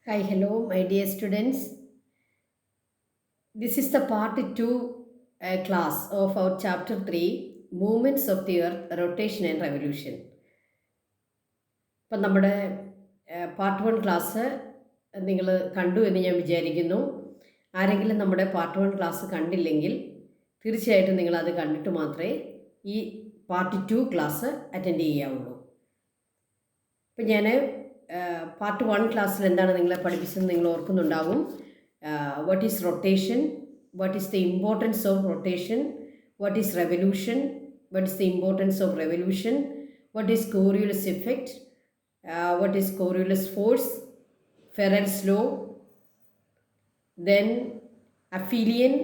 Hi, hello, my dear students. This is the part 2 class of our chapter 3 Movements of the Earth, Rotation and Revolution. ഇപ്പം നമ്മുടെ part 1 class നിങ്ങൾ കണ്ടു എന്ന് ഞാൻ വിചാരിക്കുന്നു. ആരെങ്കിലും നമ്മുടെ പാർട്ട് 1 ക്ലാസ് കണ്ടില്ലെങ്കിൽ തീർച്ചയായിട്ടും നിങ്ങളത് കണ്ടിട്ട് മാത്രമേ ഈ പാർട്ട് 2 ക്ലാസ് അറ്റൻഡ് ചെയ്യാവുള്ളൂ. ഇപ്പം ഞാൻ പാർട്ട് 1 ക്ലാസ്സിൽ എന്താണ് നിങ്ങളെ പഠിപ്പിച്ചതെന്ന് നിങ്ങൾ ഓർക്കുന്നുണ്ടാവും. What is rotation? What is the importance of rotation? What is revolution? What is the importance of revolution? What is Coriolis effect? What is Coriolis force? Farrell's law? Then aphelion,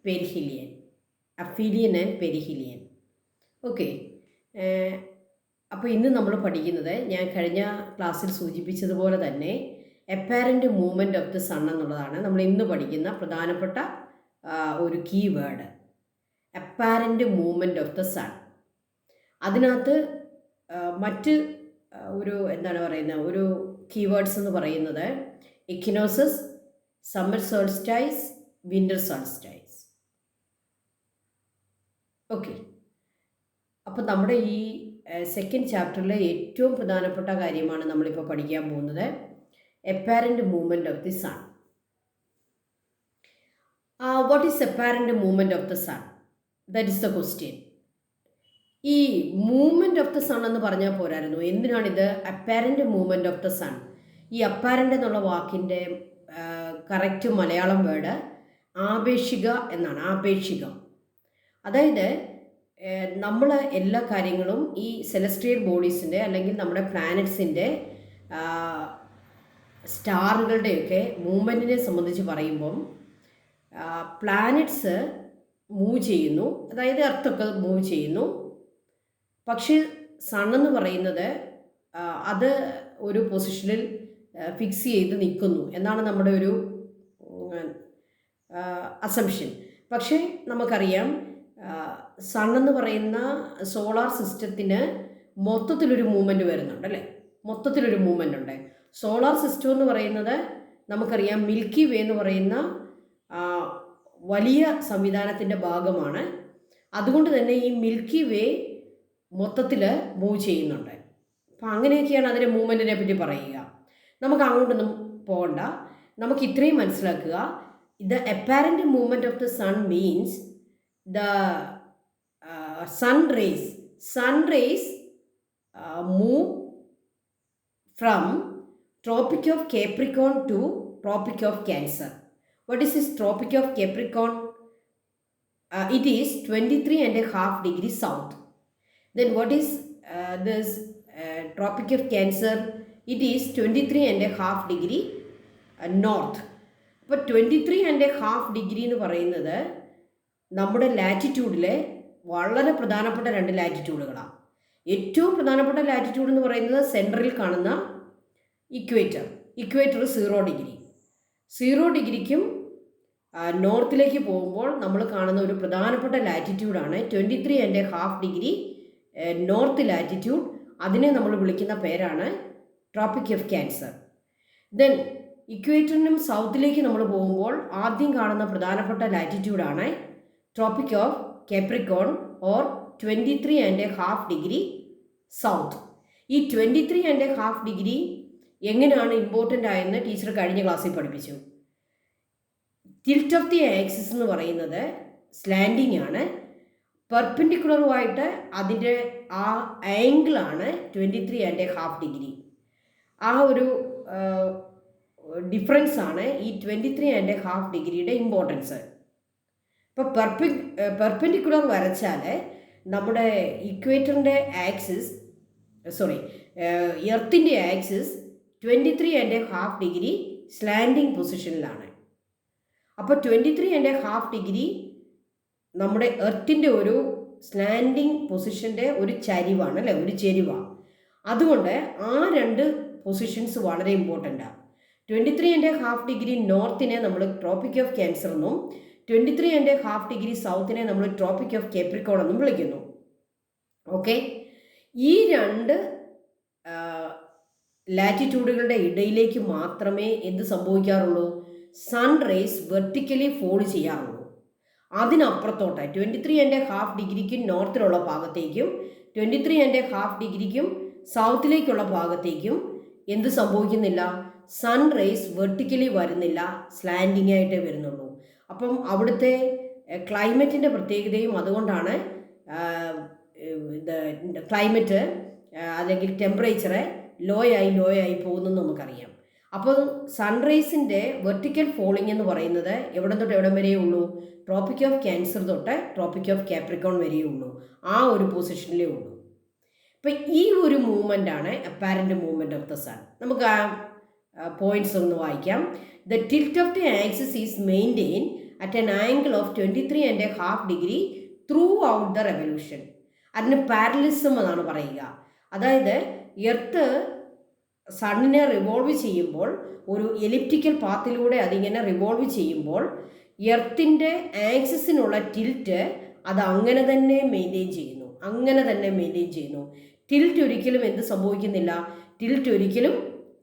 perihelion. Aphelion and perihelion. Okay. അപ്പോൾ ഇന്ന് നമ്മൾ പഠിക്കുന്നത് ഞാൻ കഴിഞ്ഞ ക്ലാസ്സിൽ സൂചിപ്പിച്ചതുപോലെ തന്നെ apparent movement of the sun എന്നുള്ളതാണ് നമ്മൾ ഇന്ന് പഠിക്കുന്ന പ്രധാനപ്പെട്ട ഒരു keyword. Apparent movement of the sun. അതിനകത്ത് മറ്റ് ഒരു എന്താണ് പറയുന്നത് ഒരു കീവേഡ്സ് എന്ന് പറയുന്നത് equinoxes, summer solstice, winter solstice. Okay, അപ്പോൾ നമ്മുടെ ഈ സെക്കൻഡ് ചാപ്റ്ററിലെ ഏറ്റവും പ്രധാനപ്പെട്ട കാര്യമാണ് നമ്മളിപ്പോൾ പഠിക്കാൻ പോകുന്നത്, apparent movement of the sun. What is apparent movement of the sun? That is the question. ഈ മൂവ്മെൻറ്റ് ഓഫ് ദി സൺ എന്ന് പറഞ്ഞാൽ പോരായിരുന്നു, എന്തിനാണിത് apparent movement of the sun? ഈ അപ്പാരൻ്റ് എന്നുള്ള വാക്കിൻ്റെ കറക്റ്റ് മലയാളം വേർഡ് ആപേക്ഷിക എന്നാണ്. ആപേക്ഷികം, അതായത് നമ്മൾ എല്ലാ കാര്യങ്ങളും ഈ സെലസ്ട്രിയൽ ബോഡീസിൻ്റെ അല്ലെങ്കിൽ നമ്മുടെ പ്ലാനറ്റ്സിൻ്റെ സ്റ്റാറുകളുടെയൊക്കെ മൂവ്മെൻറ്റിനെ സംബന്ധിച്ച് പറയുമ്പം പ്ലാനറ്റ്സ് മൂവ് ചെയ്യുന്നു, അതായത് എർത്തൊക്കെ മൂവ് ചെയ്യുന്നു. പക്ഷേ സണ്ണെന്ന് പറയുന്നത് അത് ഒരു പൊസിഷനിൽ ഫിക്സ് ചെയ്ത് നിൽക്കുന്നു എന്നാണ് നമ്മുടെ ഒരു അസംഷൻ. പക്ഷേ നമുക്കറിയാം സണ്ണെന്ന് പറയുന്ന സോളാർ സിസ്റ്റത്തിന് മൊത്തത്തിലൊരു മൂവ്മെൻറ്റ് വരുന്നുണ്ട് അല്ലേ, മൊത്തത്തിലൊരു മൂവ്മെൻ്റ് ഉണ്ട്. സോളാർ സിസ്റ്റം എന്ന് പറയുന്നത് നമുക്കറിയാം മിൽക്കി വേ എന്ന് പറയുന്ന വലിയ സംവിധാനത്തിൻ്റെ ഭാഗമാണ്. അതുകൊണ്ട് തന്നെ ഈ മിൽക്കി വേ മൊത്തത്തിൽ മൂവ് ചെയ്യുന്നുണ്ട്. അപ്പം അങ്ങനെയൊക്കെയാണ് അതിൻ്റെ മൂവ്മെൻറ്റിനെ പറ്റി പറയുക. നമുക്ക് അങ്ങോട്ടൊന്നും പോകണ്ട, നമുക്ക് ഇത്രയും മനസ്സിലാക്കുക. The apparent movement of the sun means the sun rays move from Tropic of Capricorn to Tropic of Cancer. What is this Tropic of Capricorn? It is 23.5 degrees south. Then what is this Tropic of Cancer? It is 23.5 degree north. അപ്പോൾ 23.5 degree എന്ന് പറയുന്നത് നമ്മുടെ ലാറ്റിറ്റ്യൂഡിലെ വളരെ പ്രധാനപ്പെട്ട 2 ലാറ്റിറ്റ്യൂഡുകളാണ്. ഏറ്റവും പ്രധാനപ്പെട്ട latitude എന്ന് പറയുന്നത് സെൻട്രലിൽ കാണുന്ന ഇക്വേറ്റർ 0 ഡിഗ്രി. 0 ഡിഗ്രിക്കും നോർത്തിലേക്ക് പോകുമ്പോൾ നമ്മൾ കാണുന്ന ഒരു പ്രധാനപ്പെട്ട ലാറ്റിറ്റ്യൂഡാണ് 23.5 ഡിഗ്രി നോർത്ത് ലാറ്റിറ്റ്യൂഡ്. അതിനെ നമ്മൾ വിളിക്കുന്ന പേരാണ് ട്രോപ്പിക് ഓഫ് ക്യാൻസർ. ദെൻ ഇക്വേറ്ററിനും സൗത്തിലേക്ക് നമ്മൾ പോകുമ്പോൾ ആദ്യം കാണുന്ന പ്രധാനപ്പെട്ട ലാറ്റിറ്റ്യൂഡാണ് Tropic of Capricorn or 23.5 degree south. ഈ 23.5 ഡിഗ്രി എങ്ങനെയാണ് ഇമ്പോർട്ടൻ്റ് ആയെന്ന് ടീച്ചർ കഴിഞ്ഞ ക്ലാസ്സിൽ പഠിപ്പിച്ചു. ടിൽറ്റ് ഓഫ് ദി ആക്സിസ് എന്ന് പറയുന്നത് സ്ലാൻഡിങ് ആണ്. പെർപെൻഡിക്കുലറുമായിട്ട് അതിൻ്റെ ആ ആംഗിളാണ് 23.5 ഡിഗ്രി. ആ ഒരു ഡിഫറൻസ് ആണ് ഈ 23.5 ഡിഗ്രിയുടെ ഇമ്പോർട്ടൻസ്. ഇപ്പോൾ പെർപെൻഡിക്കുലർ വരച്ചാൽ നമ്മുടെ ഇക്വേറ്ററിൻ്റെ ആക്സിസ് എർത്തിൻ്റെ ആക്സിസ് 23.5 ഡിഗ്രി സ്ലാൻഡിങ് പൊസിഷനിലാണ്. അപ്പോൾ 23.5 ഡിഗ്രി നമ്മുടെ എർത്തിൻ്റെ ഒരു സ്ലാൻഡിങ് പൊസിഷൻ്റെ ഒരു ചരിവാണ് അല്ലേ, ഒരു ചെരിവാണ്. അതുകൊണ്ട് ആ 2 പൊസിഷൻസ് വളരെ ഇമ്പോർട്ടൻ്റാണ്. 23.5 ഡിഗ്രി നോർത്തിനെ നമ്മൾ ട്രോപ്പിക് ഓഫ് ക്യാൻസർ എന്നും 23.5 ഡിഗ്രി സൗത്തിനെ നമ്മൾ ട്രോപ്പിക് ഓഫ് കേപ്രിക്കോൺ എന്നും വിളിക്കുന്നു. ഓക്കെ, ഈ 2 ലാറ്റിറ്റ്യൂഡുകളുടെ ഇടയിലേക്ക് മാത്രമേ എന്ത് സംഭവിക്കാറുള്ളൂ? സൺ റേസ് വെർട്ടിക്കലി ഫോൾ ചെയ്യാറുള്ളൂ. അതിനപ്പുറത്തോട്ട് 23.5 ഡിഗ്രിക്കും നോർത്തിലുള്ള ഭാഗത്തേക്കും 23.5 ഡിഗ്രിക്കും സൗത്തിലേക്കുള്ള ഭാഗത്തേക്കും എന്ത് സംഭവിക്കുന്നില്ല? സൺ റേസ് വെർട്ടിക്കലി വരുന്നില്ല, സ്ലാൻഡിങ് ആയിട്ടേ വരുന്നുള്ളൂ. അപ്പം അവിടുത്തെ ക്ലൈമറ്റിൻ്റെ പ്രത്യേകതയും അതുകൊണ്ടാണ് ക്ലൈമറ്റ് അല്ലെങ്കിൽ ടെമ്പറേച്ചറ് ലോ ആയി പോകുന്നെന്ന് നമുക്കറിയാം. അപ്പോൾ സൺറൈസിൻ്റെ വെർട്ടിക്കൽ ഫോളിംഗ് എന്ന് പറയുന്നത് എവിടെ തൊട്ട് എവിടം വരെയേ ഉള്ളൂ? ട്രോപ്പിക് ഓഫ് ക്യാൻസർ തൊട്ട് ട്രോപ്പിക് ഓഫ് കാപ്രിക്കോൺ വരെയേ ഉള്ളൂ. ആ ഒരു പൊസിഷനിലേ ഉള്ളൂ. ഇപ്പം ഈ ഒരു മൂവ്മെൻ്റാണ് apparent movement of the sun. നമുക്ക് ആ പോയിന്റ്സ് ഒന്ന് വായിക്കാം. The tilt of the axis is maintain at an angle of 23.5 degree throughout the revolution. അതിന് പാരലിസം എന്നാണ് പറയുക. അതായത് എർത്ത് സണ്ണിനെ റിവോൾവ് ചെയ്യുമ്പോൾ ഒരു എലിപ്റ്റിക്കൽ പാത്തിലൂടെ അതിങ്ങനെ റിവോൾവ് ചെയ്യുമ്പോൾ എർത്തിൻ്റെ ആക്സിസിനുള്ള ടിൽറ്റ് അത് അങ്ങനെ തന്നെ മെയിൻറ്റെയിൻ ചെയ്യുന്നു. ടിൽറ്റ് ഒരിക്കലും എന്ത് സംഭവിക്കുന്നില്ല? ടിൽറ്റ് ഒരിക്കലും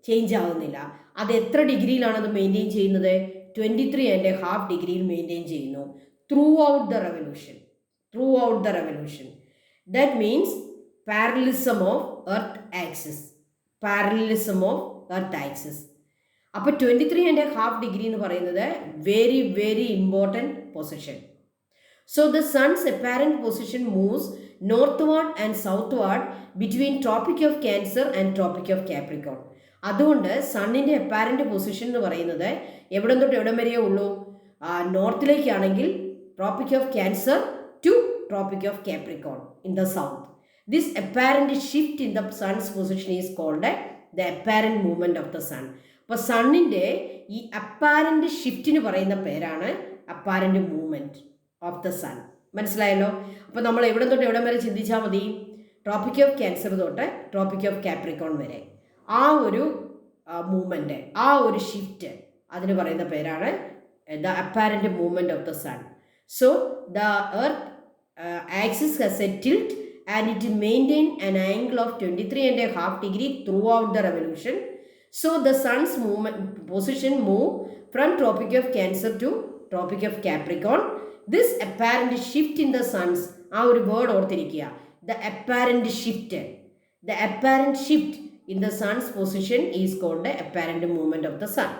ചേഞ്ച് ആകുന്നില്ല. അത് എത്ര ഡിഗ്രിയിലാണ് അത് മെയിൻറ്റെയിൻ ചെയ്യുന്നത്? 23.5 ഡിഗ്രിയിൽ മെയിൻറ്റെയിൻ ചെയ്യുന്നു throughout the revolution. That means parallelism of earth axis. അപ്പോൾ 23.5 ഡിഗ്രി എന്ന് പറയുന്നത് very very important position. So the sun's apparent position moves northward and southward between Tropic of Cancer and Tropic of Capricorn. അതുകൊണ്ട് സണ്ണിൻ്റെ apparent position എന്ന് പറയുന്നത് എവിടം തൊട്ട് എവിടം വരെയേ ഉള്ളൂ? നോർത്തിലേക്കാണെങ്കിൽ Tropic of Cancer to Tropic of Capricorn in the south. This apparent shift in the sun's position is called the apparent movement of the sun. അപ്പോൾ സണ്ണിൻ്റെ ഈ അപ്പാരൻ്റ് ഷിഫ്റ്റിന് പറയുന്ന പേരാണ് apparent movement of the sun. മനസ്സിലായല്ലോ? അപ്പോൾ നമ്മൾ എവിടെ തൊട്ട് എവിടം വരെ ചിന്തിച്ചാൽ മതി? ട്രോപ്പിക് ഓഫ് ക്യാൻസർ തൊട്ട് ട്രോപ്പിക് ഓഫ് കാപ്രിക്കോൺ വരെ ആ ഒരു മൂവ്മെൻറ്റ്, ആ ഒരു ഷിഫ്റ്റ്, അതിന് പറയുന്ന പേരാണ് the apparent movement of the sun. So the earth axis has a tilt and it maintain an angle of 23.5 degree throughout the revolution. So the sun's position move from tropic of Cancer to tropic of Capricorn. This apparent shift in the sun's, ആ ഒരു word ഓർത്തിരിക്കുക, the apparent shift in the sun's position is called the apparent movement of the sun.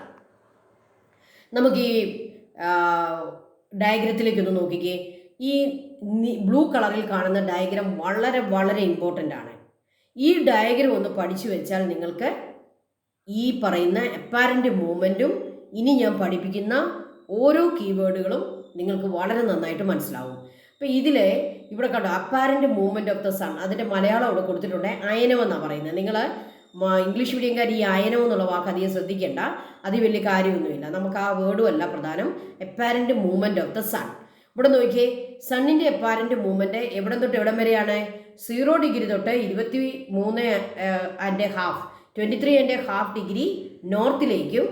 നമുക്ക് ഈ ഡയഗ്രത്തിലേക്കൊന്ന് നോക്കിക്കേ. ഈ blue കളറിൽ കാണുന്ന diagram വളരെ വളരെ ഇമ്പോർട്ടൻ്റ് ആണ്. ഈ ഡയഗ്രാം ഒന്ന് പഠിച്ചു വെച്ചാൽ നിങ്ങൾക്ക് ഈ പറയുന്ന അപ്പാരൻ്റ് മൂവ്മെൻറ്റും ഇനി ഞാൻ പഠിപ്പിക്കുന്ന ഓരോ കീവേഡുകളും നിങ്ങൾക്ക് വളരെ നന്നായിട്ട് മനസ്സിലാവും. അപ്പോൾ ഇവിടെ കണ്ടോ apparent movement of the sun, അതിൻ്റെ മലയാളം ഇവിടെ കൊടുത്തിട്ടുണ്ട്, അയനം എന്നാണ് പറയുന്നത്. നിങ്ങൾ ഇംഗ്ലീഷ് മീഡിയംകാർ ഈ അയനം എന്നുള്ള വാക്ക് അധികം ശ്രദ്ധിക്കേണ്ട, അത് വലിയ കാര്യമൊന്നുമില്ല. നമുക്ക് ആ വേർഡും അല്ല പ്രധാനം. Apparent movement of the sun. ഇവിടെ നോക്കിയേ, സണ്ണിൻ്റെ അപ്പാരൻ്റ് മൂവ്മെൻറ്റ് എവിടെ തൊട്ട് എവിടം വരെയാണ്? 0 ഡിഗ്രി തൊട്ട് 23.5 ഡിഗ്രി നോർത്തിലേക്കും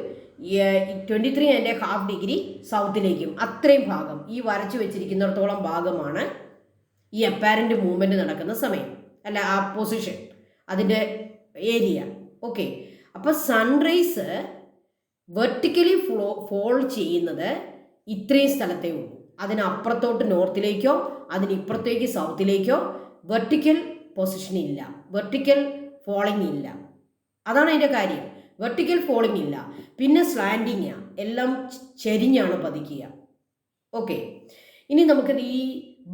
23.5 ഡിഗ്രി സൗത്തിലേക്കും, അത്രയും ഭാഗം, ഈ വരച്ചു വെച്ചിരിക്കുന്നിടത്തോളം ഭാഗമാണ് ഈ അപ്പാരൻ്റ് മൂവ്മെൻറ്റ് നടക്കുന്ന സമയം, അല്ല ആ പൊസിഷൻ, അതിൻ്റെ ഏരിയ. ഓക്കെ, അപ്പോൾ സൺറൈസ് വെർട്ടിക്കലി ഫോൾ ചെയ്യുന്നത് ഇത്രയും സ്ഥലത്തേ ഉള്ളൂ. അതിനപ്പുറത്തോട്ട് നോർത്തിലേക്കോ അതിനിപ്പുറത്തേക്ക് സൗത്തിലേക്കോ വെർട്ടിക്കൽ പൊസിഷൻ ഇല്ല, വെർട്ടിക്കൽ ഫോളിംഗ് ഇല്ല. അതാണ് അതിൻ്റെ കാര്യം. വെർട്ടിക്കൽ ഫോളിംഗ് ഇല്ല, പിന്നെ സ്ലാൻഡിങ്, എല്ലാം ചെരിഞ്ഞാണ് പതിക്കുക. ഓക്കെ, ഇനി നമുക്കത് ഈ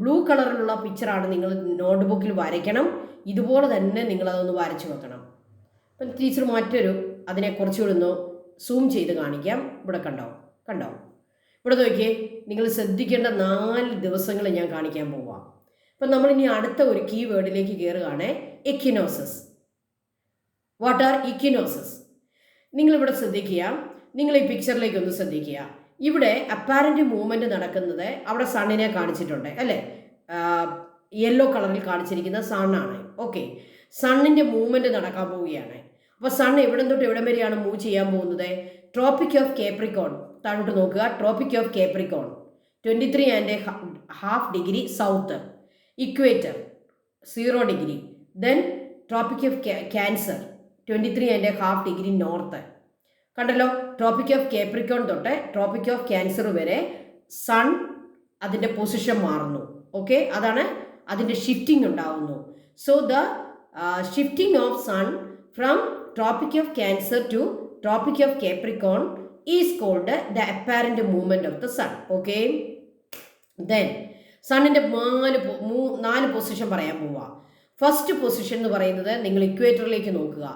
ബ്ലൂ കളറിലുള്ള പിക്ചറാണ് നിങ്ങൾ നോട്ട്ബുക്കിൽ വരയ്ക്കണം. ഇതുപോലെ തന്നെ നിങ്ങളതൊന്ന് വരച്ചു വെക്കണം. അപ്പം ടീച്ചർ അതിനെ കുറച്ചുകൂടി ഒന്ന് സൂം ചെയ്ത് കാണിക്കാം. ഇവിടെ കണ്ടോ? ഇവിടെ നോക്കിയേ, നിങ്ങൾ ശ്രദ്ധിക്കേണ്ട 4 ദിവസങ്ങൾ ഞാൻ കാണിക്കാൻ പോവാം. അപ്പം നമ്മളിനി അടുത്ത ഒരു കീ വേർഡിലേക്ക് കയറുകയാണ്, എക്വിനോസസ്. What are ഇക്വിനോസസ്? നിങ്ങളിവിടെ ശ്രദ്ധിക്കുക, നിങ്ങൾ ഈ പിക്ചറിലേക്ക് ഒന്ന് ശ്രദ്ധിക്കുക. ഇവിടെ അപ്പാരൻ്റ് മൂവ്മെൻറ്റ് നടക്കുന്നത് അവിടെ സണ്ണിനെ കാണിച്ചിട്ടുണ്ട് അല്ലേ? യെല്ലോ കളറിൽ കാണിച്ചിരിക്കുന്ന സണ്ണാണ്. ഓക്കെ, സണ്ണിൻ്റെ മൂവ്മെൻറ്റ് നടക്കാൻ പോവുകയാണ്. അപ്പോൾ സൺ എവിടെ തൊട്ട് എവിടം വരെയാണ് മൂവ് ചെയ്യാൻ പോകുന്നത്? ട്രോപ്പിക് ഓഫ് കേപ്രിക്കോൺ, താഴോട്ട് നോക്കുക. Tropic of Capricorn 23.5 degree south, equator 0 degree, then Tropic of Cancer 23.5 degree north. കണ്ടല്ലോ, ട്രോപ്പിക് ഓഫ് കേപ്രിക്കോൺ തൊട്ട് ട്രോപ്പിക് ഓഫ് ക്യാൻസർ വരെ സൺ അതിൻ്റെ പൊസിഷൻ മാറുന്നു. ഓക്കെ, അതാണ് അതിൻ്റെ ഷിഫ്റ്റിംഗ് ഉണ്ടാവുന്നു. So the shifting of sun from Tropic of Cancer to Tropic of Capricorn is called the apparent movement of the sun. Okay, then സണ്ണിൻ്റെ 4 position പറയാൻ പോവാം. First position എന്ന് പറയുന്നത് നിങ്ങൾ ഇക്വേറ്ററിലേക്ക് നോക്കുക.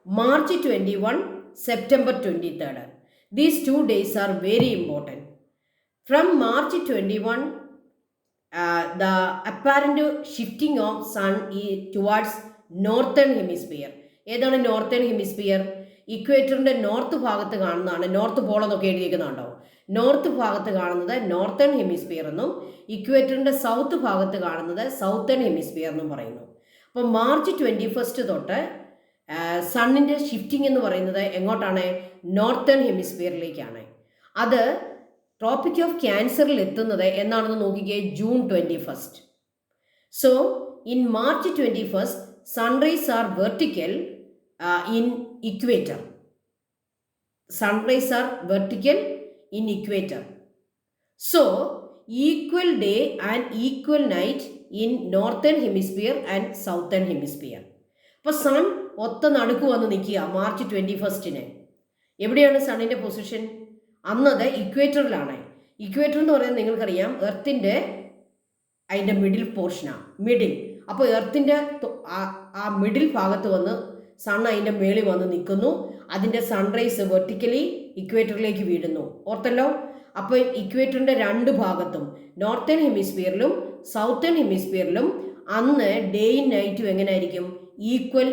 March 21, September 23. These 2 days are very important. From March 21, the apparent shifting of sun is towards northern hemisphere. ഏതാണ് northern hemisphere? ഇക്വേറ്ററിൻ്റെ north ഭാഗത്ത് കാണുന്നതാണ്. നോർത്ത് പോൾ എന്നൊക്കെ എഴുതിയിരിക്കുന്നുണ്ടോ? നോർത്ത് ഭാഗത്ത് കാണുന്നത് നോർത്തേൺ ഹെമിസ്ഫിയർ എന്നും ഇക്വേറ്ററിൻ്റെ സൗത്ത് ഭാഗത്ത് കാണുന്നത് സൗത്തേൺ ഹെമിസ്ഫിയർ എന്നും പറയുന്നു. അപ്പോൾ March 21 തൊട്ട് സണ്ണിൻ്റെ ഷിഫ്റ്റിംഗ് എന്ന് പറയുന്നത് എങ്ങോട്ടാണ്? നോർത്തേൺ ഹെമിസ്ഫിയറിലേക്കാണ്. അത് ട്രോപ്പിക് ഓഫ് ക്യാൻസറിൽ എത്തുന്നത് എന്നാണെന്ന് നോക്കിക്കേ, June 21. So in March 21 sunrise are vertical in equator. Sunrise are vertical in equator. So equal day and equal night in northern hemisphere and southern hemisphere. അപ്പോൾ സൺ ഒത്ത നടുക്ക് വന്ന് നിൽക്കുക March 21. എവിടെയാണ് സണ്ണിൻ്റെ പൊസിഷൻ? അന്നത് ഇക്വേറ്ററിലാണ്. ഇക്വേറ്റർ എന്ന് പറയുന്നത് നിങ്ങൾക്കറിയാം എർത്തിൻ്റെ അതിൻ്റെ മിഡിൽ പോർഷനാണ്, മിഡിൽ. അപ്പോൾ എർത്തിൻ്റെ ആ മിഡിൽ ഭാഗത്ത് വന്ന് സൺ അതിൻ്റെ മേളിൽ വന്ന് നിൽക്കുന്നു. അതിൻ്റെ സൺറൈസ് വെർട്ടിക്കലി ഇക്വേറ്ററിലേക്ക് വീഴുന്നു. ഓർത്തല്ലോ? അപ്പോൾ ഇക്വേറ്ററിൻ്റെ 2 ഭാഗത്തും നോർത്തേൺ ഹെമിസ്ഫിയറിലും സൗത്തേൺ ഹെമിസ്ഫിയറിലും അന്ന് ഡേയും നൈറ്റും എങ്ങനെയായിരിക്കും? Equal.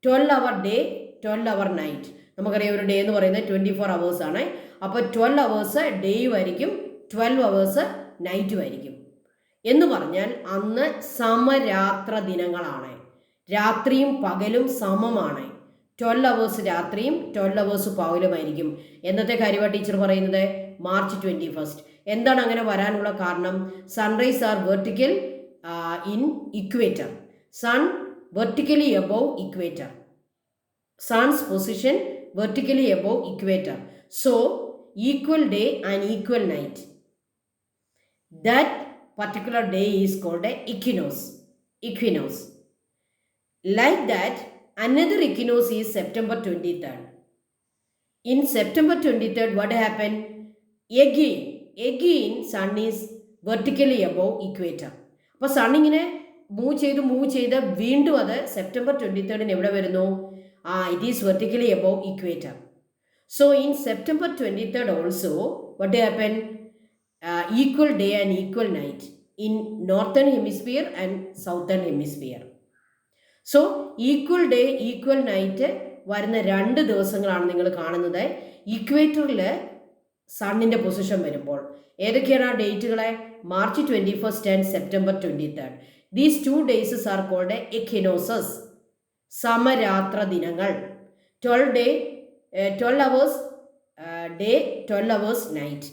12 hour day, 12 hour night. നമുക്കറിയാം ഒരു ഡേ എന്ന് പറയുന്നത് 24 hours ആണ്. അപ്പോൾ 12 hours ഡേയും ആയിരിക്കും, 12 hours നൈറ്റും ആയിരിക്കും. എന്ന് പറഞ്ഞാൽ അന്ന് സമരാത്ര ദിനങ്ങളാണ്. രാത്രിയും പകലും സമമാണ്. 12 hours രാത്രിയും 12 hours പകലുമായിരിക്കും. എന്നത്തെ കാര്യമാണ് ടീച്ചർ പറയുന്നത്? March 21. എന്താണ് അങ്ങനെ വരാനുള്ള കാരണം? Sunrise are vertical in equator. Sun vertically above equator. Sun's position vertically above equator. So, equal day and equal night. That particular day is called a equinox. Equinox. Like that, another equinox is September 23rd. In September 23rd, what happened? Again, sun is vertically above equator. അപ്പോൾ sun ഇങ്ങനെ move ചെയ്ത് വീണ്ടും അത് September 23 എവിടെ വരുന്നു? It is vertically above equator. So in September 23 also what happen? Equal day and equal night in northern hemisphere and southern hemisphere. So equal day equal night വരുന്ന 2 ദിവസങ്ങളാണ് നിങ്ങൾ കാണുന്നത് ഇക്വേറ്ററിൽ സണ്ണിൻ്റെ പൊസിഷൻ വരുമ്പോൾ. ഏതൊക്കെയാണ് ആ ഡേറ്റുകളെ? March 21 and September 23. These 2 days are called equinoxes. സമരാത്ര ദിനങ്ങൾ. 12 hours day, 12 hours night.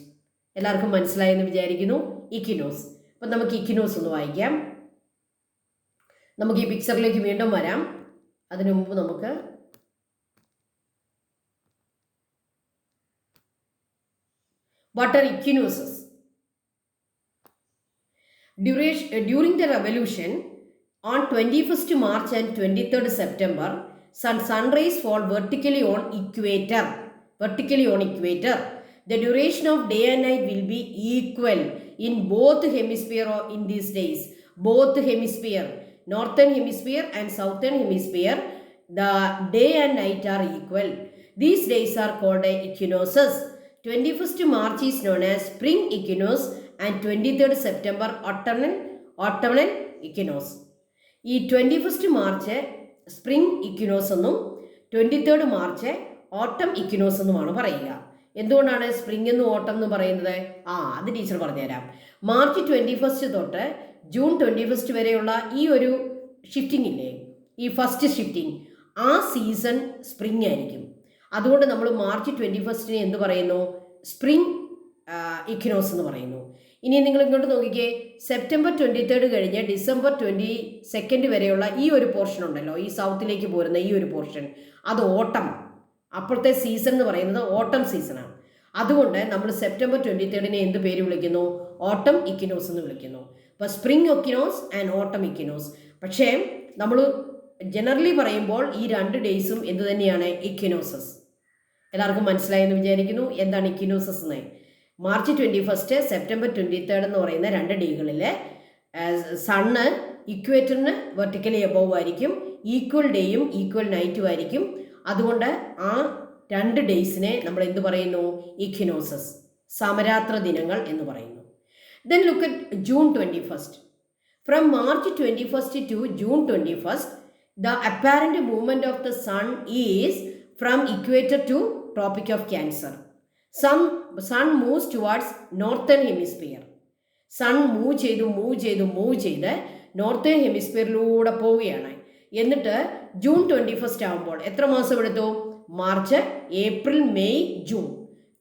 എല്ലാവർക്കും മനസ്സിലായെന്ന് വിചാരിക്കുന്നു. ഇക്വിനോസ്. അപ്പം നമുക്ക് ഇക്വിനോസ് ഒന്ന് വായിക്കാം. നമുക്ക് ഈ പിക്ചറിലേക്ക് വീണ്ടും വരാം. അതിനു മുമ്പ് നമുക്ക് what are equinoxes? During the revolution on 21st March and 23rd September, sunrise fall vertically on equator. The duration of day and night will be equal in both hemisphere in these days. Both hemisphere, northern hemisphere and southern hemisphere, the day and night are equal. These days are called equinoxes. 21st March is known as spring equinox and 23rd September autumnal equinox. ഈ 21st March spring ഇക്വിനോസ് എന്നും 23rd March ഓട്ടം ഇക്വിനോസ് എന്നുമാണ് പറയുക. എന്തുകൊണ്ടാണ് spring എന്നും ഓട്ടം എന്ന് പറയുന്നത്? അത് ടീച്ചർ പറഞ്ഞുതരാം. March 21 തൊട്ട് June 21 വരെയുള്ള ഈ ഒരു ഷിഫ്റ്റിംഗ് ഇല്ലേ, ഈ ഫസ്റ്റ് ഷിഫ്റ്റിംഗ്, ആ സീസൺ സ്പ്രിംഗ് ആയിരിക്കും. അതുകൊണ്ട് നമ്മൾ March 21 എന്ത് പറയുന്നു? സ്പ്രിംഗ് ഇക്വിനോസ് എന്ന് പറയുന്നു. ഇനി നിങ്ങൾ ഇങ്ങോട്ട് നോക്കിക്കേ, സെപ്റ്റംബർ 23 കഴിഞ്ഞ് ഡിസംബർ 22 വരെയുള്ള ഈ ഒരു പോർഷൻ ഉണ്ടല്ലോ, ഈ സൗത്തിലേക്ക് പോരുന്ന ഈ ഒരു പോർഷൻ, അത് ഓട്ടം. അപ്പോഴത്തെ സീസൺ എന്ന് പറയുന്നത് ഓട്ടം സീസണാണ്. അതുകൊണ്ട് നമ്മൾ സെപ്റ്റംബർ 23 എന്ത് പേര് വിളിക്കുന്നു? ഓട്ടം ഇക്വിനോസ് എന്ന് വിളിക്കുന്നു. അപ്പോൾ സ്പ്രിംഗ് ഇക്വിനോസ് ആൻഡ് ഓട്ടം ഇക്വിനോസ്. പക്ഷേ നമ്മൾ ജനറലി പറയുമ്പോൾ ഈ 2 ഡേയ്സും എന്ത് തന്നെയാണ്? ഇക്വിനോസസ്. എല്ലാവർക്കും മനസ്സിലായെന്ന് വിചാരിക്കുന്നു. എന്താണ് ഇക്വിനോസസ് എന്ന്? മാർച്ച് 21, സെപ്റ്റംബർ 23 എന്ന് പറയുന്ന 2 ഡേകളിൽ സണ്ണ് ഇക്വേറ്ററിന് വെർട്ടിക്കലി എബോവ് ആയിരിക്കും, ഈക്വൽ ഡേയും ഈക്വൽ നൈറ്റും ആയിരിക്കും. അതുകൊണ്ട് ആ 2 ഡേയ്സിനെ നമ്മൾ എന്ത് പറയുന്നു? ഇക്വിനോസസ്, സമരാത്ര ദിനങ്ങൾ എന്ന് പറയുന്നു. Then look at June 21. From March 21 to June 21, the apparent movement of the sun is from equator to Tropic of Cancer. Sun moves towards northern hemisphere. Sun move ചെയ്ത് നോർത്തേൺ ഹെമിസ്ഫിയറിലൂടെ പോവുകയാണ്. എന്നിട്ട് ജൂൺ 21 ആകുമ്പോൾ എത്ര മാസം എടുത്തു? March, April, May, June,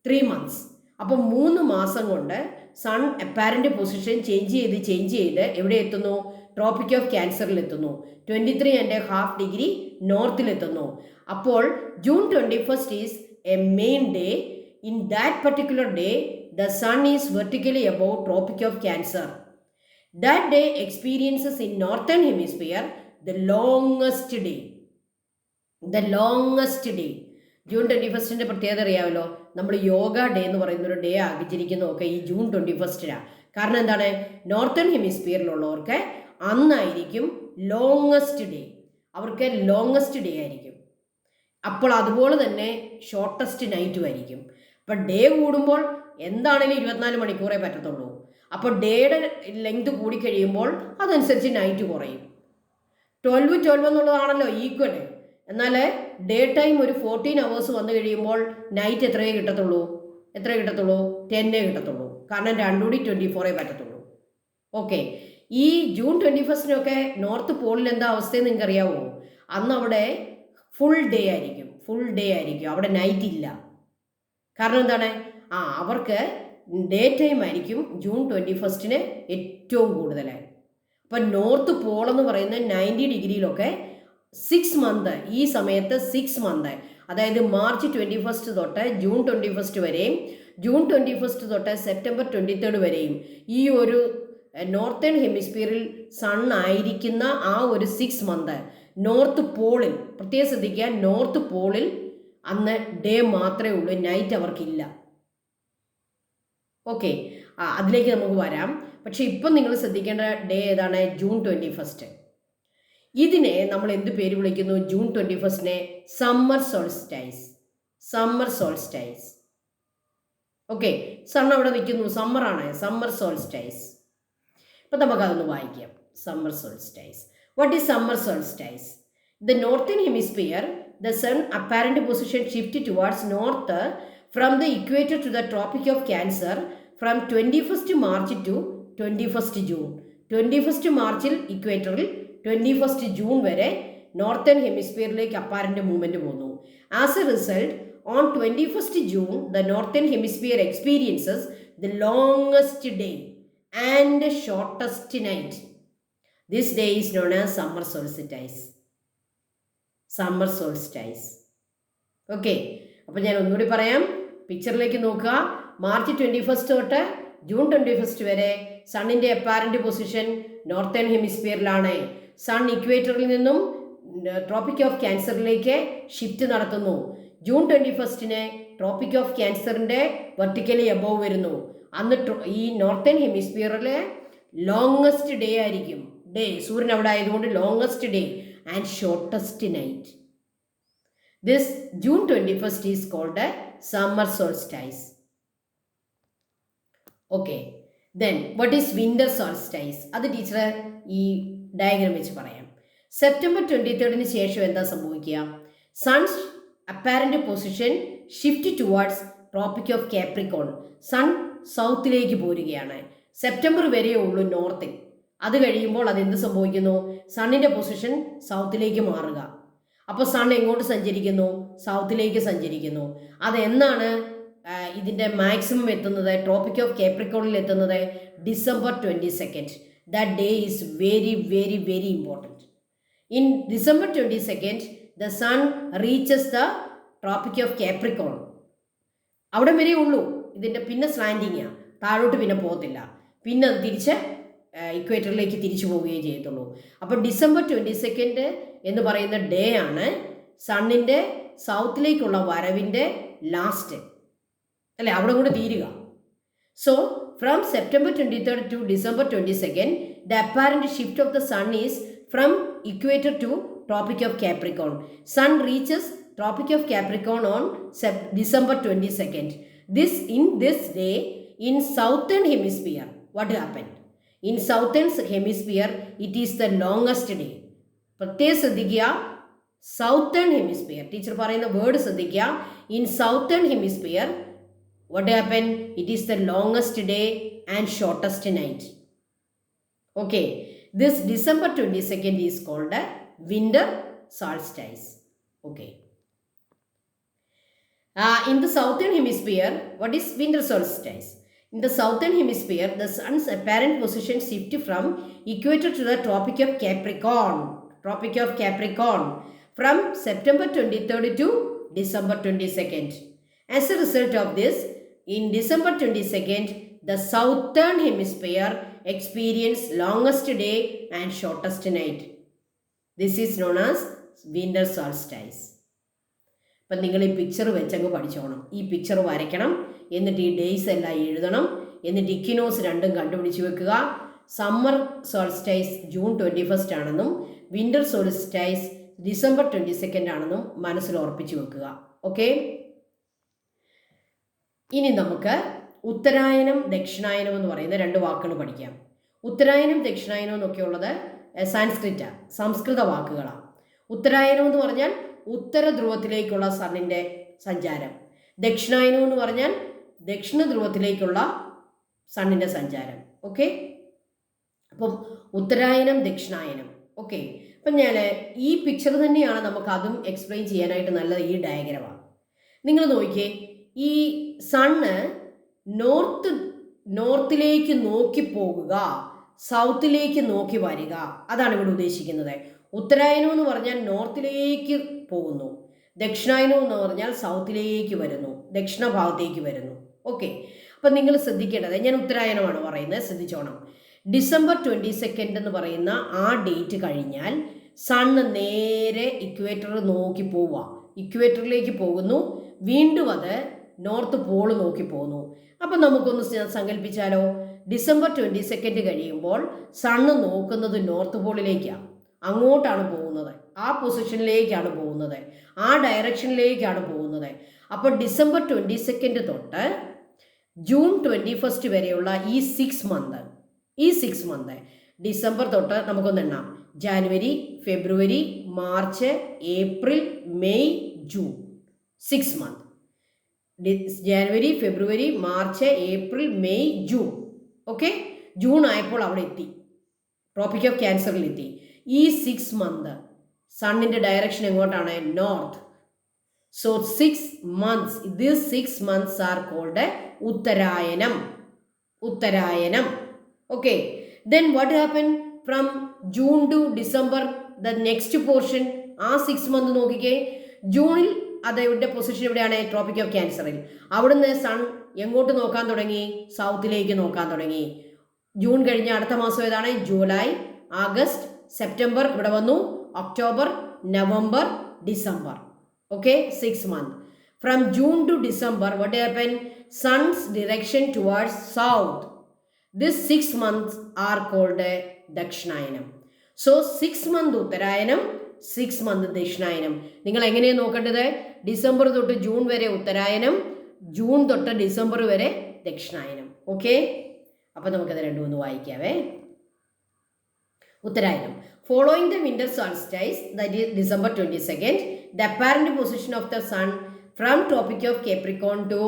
3 months. അപ്പോൾ 3 മാസം കൊണ്ട് സൺ അപ്പാരൻ്റ് പൊസിഷൻ ചേഞ്ച് ചെയ്ത് എവിടെ എത്തുന്നു? ട്രോപ്പിക് ഓഫ് ക്യാൻസറിൽ എത്തുന്നു. 23.5 ഡിഗ്രി നോർത്തിലെത്തുന്നു. അപ്പോൾ June 21 is A main day. In that particular day the sun is vertically above Tropic of Cancer. That day experiences in northern hemisphere the longest day. June 21 പ്രത്യേകത അറിയാമല്ലോ. നമ്മൾ yoga day എന്ന് പറയുന്നൊരു day ആചരിക്കുന്നതൊക്കെ ഈ June 21 കാരണം എന്താണ്? Northern ഹെമിസ്ഫിയറിലുള്ളവർക്ക് അന്നായിരിക്കും ലോങ്ങസ്റ്റ് ഡേ. അവർക്ക് ലോങ്ങസ്റ്റ് ഡേ ആയിരിക്കും. അപ്പോൾ അതുപോലെ തന്നെ ഷോർട്ടസ്റ്റ് നൈറ്റും ആയിരിക്കും. അപ്പം ഡേ കൂടുമ്പോൾ എന്താണേലും 24 മണിക്കൂറേ പറ്റത്തുള്ളൂ. അപ്പോൾ ഡേയുടെ ലെങ്ത് കൂടിക്കഴിയുമ്പോൾ അതനുസരിച്ച് നൈറ്റ് കുറയും. 12 എന്നുള്ളതാണല്ലോ ഈക്വൽ. എന്നാൽ ഡേ ടൈം ഒരു 14 hours വന്നു കഴിയുമ്പോൾ നൈറ്റ് എത്രയേ കിട്ടത്തുള്ളൂ? 10 കിട്ടത്തുള്ളൂ. കാരണം 2 കൂടി 24 പറ്റത്തുള്ളൂ. ഓക്കെ, ഈ ജൂൺ 21 നോർത്ത് പോളിൽ എന്താ അവസ്ഥയെന്ന് നിങ്ങൾക്ക് അറിയാമോ? അന്ന് അവിടെ ഫുൾ ഡേ ആയിരിക്കും. അവിടെ നൈറ്റ് ഇല്ല. കാരണം എന്താണ്? അവർക്ക് ഡേ ടൈം ആയിരിക്കും ജൂൺ 21 ഏറ്റവും കൂടുതൽ. അപ്പം നോർത്ത് പോൾ എന്ന് പറയുന്ന 90 ഡിഗ്രിയിലൊക്കെ 6 months, ഈ സമയത്ത് 6 months, അതായത് മാർച്ച് 21 തൊട്ട് ജൂൺ 21 വരെയും ജൂൺ 21 തൊട്ട് സെപ്റ്റംബർ 23 വരെയും ഈ ഒരു നോർത്തേൺ ഹെമിസ്ഫിയറിൽ സൺ ആയിരിക്കുന്ന ആ ഒരു 6 months നോർത്ത് പോളിൽ, പ്രത്യേകം ശ്രദ്ധിക്കുക, നോർത്ത് പോളിൽ അന്ന് ഡേ മാത്രമേ ഉള്ളൂ, നൈറ്റ് അവർക്കില്ല. ഓക്കെ, അതിലേക്ക് നമുക്ക് വരാം. പക്ഷെ ഇപ്പം നിങ്ങൾ ശ്രദ്ധിക്കേണ്ട ഡേ ഏതാണ്? ജൂൺ 21. ഇതിനെ നമ്മൾ എന്ത് പേര് വിളിക്കുന്നു? June 21 summer solstice. Okay, sun അവിടെ നിൽക്കുന്നു, സമ്മറാണ്, സമ്മർ സോൾസ്റ്റൈസ്. ഇപ്പം നമുക്കതൊന്ന് വായിക്കാം. Summer solstice. What is summer solstice? The northern hemisphere, the sun apparent position shift towards north from the equator to the Tropic of Cancer from 21st March to 21st June. 21st മാർച്ചിൽ ഇക്വേറ്ററിൽ 21st June വരെ northern ഹെമിസ്ഫിയറിലേക്ക് apparent movement പോകുന്നു. As A result, on 21st June, the northern hemisphere experiences the longest day and shortest night. This day is known as summer solstice. Okay, അപ്പോൾ ഞാൻ ഒന്നുകൂടി പറയാം. പിക്ചറിലേക്ക് നോക്കുക. March 21 തൊട്ട് June 21 വരെ സണ്ണിൻ്റെ അപ്പാരൻ്റ് പൊസിഷൻ നോർത്തേൺ ഹെമിസ്ഫിയറിലാണ്. സൺ ഇക്വേറ്ററിൽ നിന്നും ട്രോപ്പിക് ഓഫ് ക്യാൻസറിലേക്ക് ഷിഫ്റ്റ് നടത്തുന്നു. ജൂൺ 21 ട്രോപ്പിക് ഓഫ് ക്യാൻസറിൻ്റെ വെർട്ടിക്കലി എബോവ് വരുന്നു. അന്ന് ഈ നോർത്തേൺ ഹെമിസ്ഫിയറിലെ ലോങ്ങസ്റ്റ് ഡേ ആയിരിക്കും. സൂര്യൻ അവിടെ ആയതുകൊണ്ട് longest day and shortest night. This June 21 is called a summer solstice. Okay, then what is winter solstice? അത് ടീച്ചർ ഈ ഡയഗ്രാം വെച്ച് പറയാം. സെപ്റ്റംബർ 23 ശേഷം എന്താ സംഭവിക്കുക? Sun's apparent position shift towards Tropic of Capricorn. Sun സൗത്തിലേക്ക് പോരുകയാണ്. സെപ്റ്റംബർ വരെയേ ഉള്ളൂ നോർത്തിൽ. അത് കഴിയുമ്പോൾ അതെന്ത് സംഭവിക്കുന്നു? സണ്ണിൻ്റെ പൊസിഷൻ സൗത്തിലേക്ക് മാറുക. അപ്പോൾ സൺ എങ്ങോട്ട് സഞ്ചരിക്കുന്നു? സൗത്തിലേക്ക് സഞ്ചരിക്കുന്നു. അതെന്നാണ്? ഇതിൻ്റെ മാക്സിമം എത്തുന്നത് ട്രോപ്പിക് ഓഫ് കേപ്രിക്കോണിൽ എത്തുന്നത് December 22nd. That day is very, very, very important. In December 22nd, the sun reaches the Tropic of Capricorn. അവിടെ വരെ ഉള്ളൂ. ഇതിൻ്റെ പിന്നെ സ്ലാൻഡിങ്ങാണ്, താഴോട്ട് പിന്നെ പോകത്തില്ല. പിന്നെ അത് തിരിച്ച് ഇക്വേറ്ററിലേക്ക് തിരിച്ചു പോവുകയും ചെയ്യത്തുള്ളൂ. അപ്പോൾ December 22nd എന്ന് പറയുന്ന ഡേ ആണ് സണ്ണിൻ്റെ സൗത്തിലേക്കുള്ള വരവിൻ്റെ ലാസ്റ്റ്, അല്ലേ? അവിടെ കൂടെ തീരുക. So from September 23rd to December 22nd, the apparent shift of the sun is from equator to Tropic of Capricorn. Sun reaches Tropic of Capricorn on December 22nd. In this day, in southern hemisphere, what happened? In southern hemisphere, it is the longest day. പ്രത്യേകം ശ്രദ്ധിക്കുക, southern hemisphere. Teacher പറയുന്ന word ശ്രദ്ധിക്കുക. In southern hemisphere, what happened? It is the longest day and shortest night. Okay, this December 22nd is called a winter solstice. Okay. In the southern hemisphere, what is winter solstice? In the southern hemisphere, the sun's apparent position shifts from equator to the Tropic of Capricorn. Tropic of Capricorn from September 23rd to December 22nd. As a result of this, in December 22nd, the southern hemisphere experience longest day and shortest night. This is known as winter solstice. അപ്പം നിങ്ങൾ ഈ picture വെച്ചങ്ങ് പഠിച്ചോണം. ഈ picture വരയ്ക്കണം, എന്നിട്ട് ഈ days എല്ലാം എഴുതണം, എന്നിട്ട് ഇക്വിനോസ് രണ്ടും കണ്ടുപിടിച്ച് വെക്കുക. സമ്മർ സോൾസ്റ്റൈസ് June 21st ആണെന്നും വിൻ്റർ സോൾസ്റ്റൈസ് December 22nd ആണെന്നും മനസ്സിൽ ഉറപ്പിച്ച് വെക്കുക. ഓക്കെ, ഇനി നമുക്ക് ഉത്തരായനം ദക്ഷിണായനം എന്ന് പറയുന്ന രണ്ട് വാക്കുകൾ പഠിക്കാം. ഉത്തരായനം ദക്ഷിണായനം എന്നൊക്കെ ഉള്ളത് സാൻസ്ക്രിറ്റാണ്, സംസ്കൃത വാക്കുകളാണ്. ഉത്തരായനം എന്ന് പറഞ്ഞാൽ ഉത്തര ധ്രുവത്തിലേക്കുള്ള സണ്ണിൻ്റെ സഞ്ചാരം. ദക്ഷിണായനം എന്ന് പറഞ്ഞാൽ ദക്ഷിണ ധ്രുവത്തിലേക്കുള്ള സണ്ണിൻ്റെ സഞ്ചാരം. ഓക്കെ, അപ്പം ഉത്തരായനം ദക്ഷിണായനം. ഓക്കെ, അപ്പം ഞാൻ ഈ പിക്ചർ തന്നെയാണ് നമുക്ക് അതും എക്സ്പ്ലെയിൻ ചെയ്യാനായിട്ട് നല്ലത്. ഈ ഡയഗ്രമാണ് നിങ്ങൾ നോക്കിയേ. ഈ സണ്ണ് നോർത്തിലേക്ക് നോക്കി പോകുക, സൗത്തിലേക്ക് നോക്കി വരിക, അതാണ് ഇവിടെ ഉദ്ദേശിക്കുന്നത്. ഉത്തരായനം എന്ന് പറഞ്ഞാൽ നോർത്തിലേക്ക് പോകുന്നു, ദക്ഷിണായനം എന്ന് പറഞ്ഞാൽ സൗത്തിലേക്ക് വരുന്നു, ദക്ഷിണ ഭാഗത്തേക്ക് വരുന്നു. ഓക്കെ, അപ്പം നിങ്ങൾ ശ്രദ്ധിക്കേണ്ടത്, ഞാൻ ഉത്തരായനമാണ് പറയുന്നത്, ശ്രദ്ധിച്ചോണം. December 22nd എന്ന് പറയുന്ന ആ ഡേറ്റ് കഴിഞ്ഞാൽ സണ്ണ് നേരെ ഇക്വേറ്റർ നോക്കി പോവുക, ഇക്വേറ്ററിലേക്ക് പോകുന്നു, വീണ്ടും അത് നോർത്ത് പോൾ നോക്കി പോകുന്നു. അപ്പം നമുക്കൊന്ന് സങ്കല്പിച്ചാലോ, December 22nd കഴിയുമ്പോൾ സണ്ണ് നോക്കുന്നത് നോർത്ത് പോളിലേക്കാണ്, അങ്ങോട്ടാണ് പോകുന്നത്, ആ പൊസിഷനിലേക്കാണ് പോകുന്നത്, ആ ഡയറക്ഷനിലേക്കാണ് പോകുന്നത്. അപ്പോൾ December 22nd തൊട്ട് June 21st വരെയുള്ള ഈ 6 മന്ത് ഡിസംബർ തൊട്ട് നമുക്കൊന്ന് എണ്ണാം. January, February, March, April, May, June, 6 month. January, February, March, April, May, June. Okay, June ആയപ്പോൾ അവിടെ എത്തി, ട്രോപ്പിക് ഓഫ് ക്യാൻസറിൽ എത്തി. ഈ 6 മന്ത് സണ്ണിൻ്റെ ഡയറക്ഷൻ എങ്ങോട്ടാണ്? North. So 6 months, these 6 months are called ഉത്തരായനം. Okay, then what happened from June to December, the next portion? ആ 6 month നോക്കിക്കേ. ജൂണിൽ അതിൻ്റെ പൊസിഷൻ എവിടെയാണ്? ട്രോപ്പിക് ഓഫ് ക്യാൻസറിൽ. അവിടുന്ന് സൺ എങ്ങോട്ട് നോക്കാൻ തുടങ്ങി? സൗത്തിലേക്ക് നോക്കാൻ തുടങ്ങി. ജൂൺ കഴിഞ്ഞ അടുത്ത മാസം ഏതാണ്? ജൂലൈ, ആഗസ്റ്റ്, സെപ്റ്റംബർ ഇവിടെ വന്നു, October, November, December. Okay, 6 months. From June to December, what happened? Sun's direction towards south. These 6 months are called Dakshinayana. So 6 month Uttarayan, 6 month ദക്ഷിണായനം. നിങ്ങൾ എങ്ങനെയാണ് നോക്കേണ്ടത്? ഡിസംബർ തൊട്ട് ജൂൺ വരെ ഉത്തരായനം, ജൂൺ തൊട്ട് ഡിസംബർ വരെ ദക്ഷിണായനം. Okay, അപ്പം നമുക്കത് രണ്ടും ഒന്ന് വായിക്കാവേ. ഉത്തരായനം. Following the winter solstice, that is December 22nd, the apparent position of the sun from Tropic of Capricorn to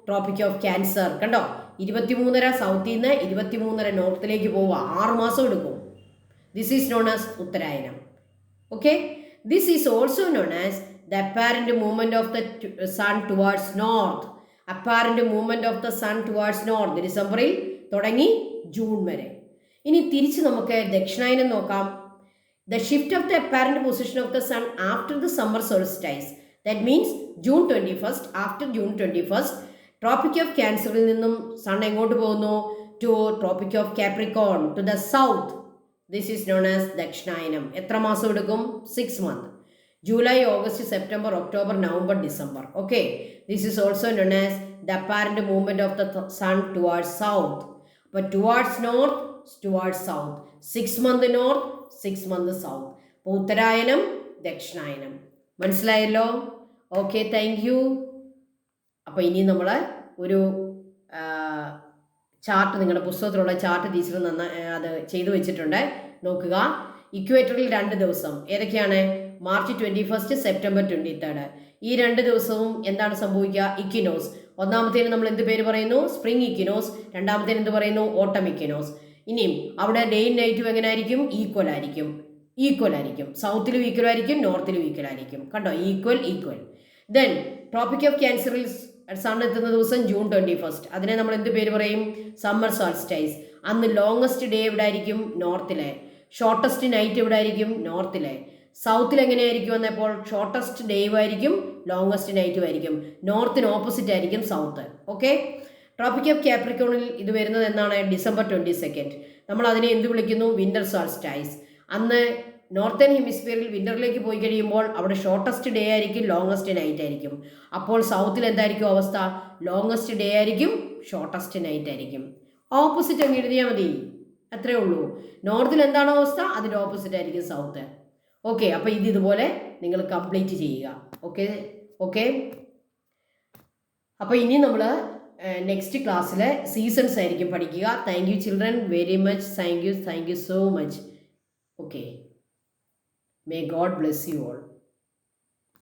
Tropic of Cancer. കണ്ടോ, 23.5 സൗത്തിൽ നിന്ന് 23.5 നോർത്തിലേക്ക് പോവുക, 6 മാസം എടുക്കും. ദിസ് ഈസ് നോൺ ആസ് ഉത്തരായനം. Okay, this is also known as the apparent movement of the sun towards north. Apparent movement of the sun towards north ഡിസംബറിൽ തുടങ്ങി June വരെ. ഇനി തിരിച്ച് നമുക്ക് ദക്ഷിണായനം നോക്കാം. The shift of the apparent position of the sun after the summer solstice, that means June 21, after June 21 Tropic of ക്യാൻസറിൽ നിന്നും സൺ എങ്ങോട്ട് പോകുന്നു? To Tropic of Capricorn, to the south. This is known as ദക്ഷിണായനം. എത്ര മാസം എടുക്കും? 6 months. July, August, September, October, November, December. Okay, this is also known as the apparent movement of the sun towards south. അപ്പോൾ towards north, towards south. 6 months north, 6 months south. അപ്പോൾ ഉത്തരായനം, ദക്ഷിണായനം. മനസ്സിലായല്ലോ? Okay, thank you. അപ്പോൾ ഇനി നമ്മൾ ഒരു chart, നിങ്ങളുടെ പുസ്തകത്തിലുള്ള ചാർട്ട് ടീച്ചർ അത് ചെയ്തു വെച്ചിട്ടുണ്ട്, നോക്കുക. ഇക്വേറ്ററിൽ 2 ദിവസം ഏതൊക്കെയാണ്? March 21, September 23. ഈ 2 ദിവസവും എന്താണ് സംഭവിക്കുക? ഇക്വിനോസ്. ഒന്നാമത്തേന് നമ്മൾ എന്ത് പേര് പറയുന്നു? സ്പ്രിംഗ് ഇക്വിനോസ്. രണ്ടാമത്തേന് എന്ത് പറയുന്നു? ഓട്ടം ഇക്വിനോസ്. ഇനിയും അവിടെ ഡേയും നൈറ്റും എങ്ങനെ ആയിരിക്കും? ഈക്വൽ ആയിരിക്കും. സൗത്തിലും ഈക്വൽ ആയിരിക്കും, നോർത്തിലും ഈക്വൽ ആയിരിക്കും. കണ്ടോ? ഈക്വൽ. ദെൻ ട്രോപ്പിക് ഓഫ് ക്യാൻസറിൽ സൺ എത്തുന്ന ദിവസം ജൂൺ 21. അതിനെ നമ്മൾ എന്ത് പേര് പറയും? Summer solstice. അന്ന് ലോങ്ങസ്റ്റ് ഡേ എവിടെ ആയിരിക്കും? നോർത്തിലെ. ഷോർട്ടസ്റ്റ് നൈറ്റ് എവിടെ ആയിരിക്കും? നോർത്തിലെ. സൗത്തിൽ എങ്ങനെയായിരിക്കും എന്നപ്പോൾ? ഷോർട്ടസ്റ്റ് ഡേയും ആയിരിക്കും, ലോങ്ങസ്റ്റ് നൈറ്റും ആയിരിക്കും. നോർത്തിന് ഓപ്പോസിറ്റ് ആയിരിക്കും സൗത്ത്. ഓക്കെ, ട്രോപ്പിക് ഓഫ് കാപ്രിക്കോണിൽ ഇത് വരുന്നത് എന്നാണ്? ഡിസംബർ 22. നമ്മൾ അതിനെ എന്ത് വിളിക്കുന്നു? Winter solstice. അന്ന് നോർത്തേൺ ഹെമിസ്ഫിയറിൽ വിൻ്ററിലേക്ക് പോയി കഴിയുമ്പോൾ അവിടെ ഷോർട്ടസ്റ്റ് ഡേ ആയിരിക്കും, ലോങ്ങസ്റ്റ് നൈറ്റ് ആയിരിക്കും. അപ്പോൾ സൗത്തിൽ എന്തായിരിക്കും അവസ്ഥ? ലോങ്ങസ്റ്റ് ഡേ ആയിരിക്കും, ഷോർട്ടസ്റ്റ് നൈറ്റ് ആയിരിക്കും. ഓപ്പോസിറ്റ് അങ്ങ് എഴുതിയാൽ മതി, അത്രേ ഉള്ളൂ. നോർത്തിൽ എന്താണ് അവസ്ഥ? അതിൻ്റെ ഓപ്പോസിറ്റ് ആയിരിക്കും സൗത്ത്. ഓക്കെ, അപ്പോൾ ഇതുപോലെ നിങ്ങൾ കംപ്ലീറ്റ് ചെയ്യുക. ഓക്കെ. അപ്പോൾ ഇനി നമ്മൾ നെക്സ്റ്റ് ക്ലാസ്സിൽ സീസൺസ് ആയിരിക്കും പഠിക്കുക. Thank you children, very much. Thank you so much. Okay, may God bless you all.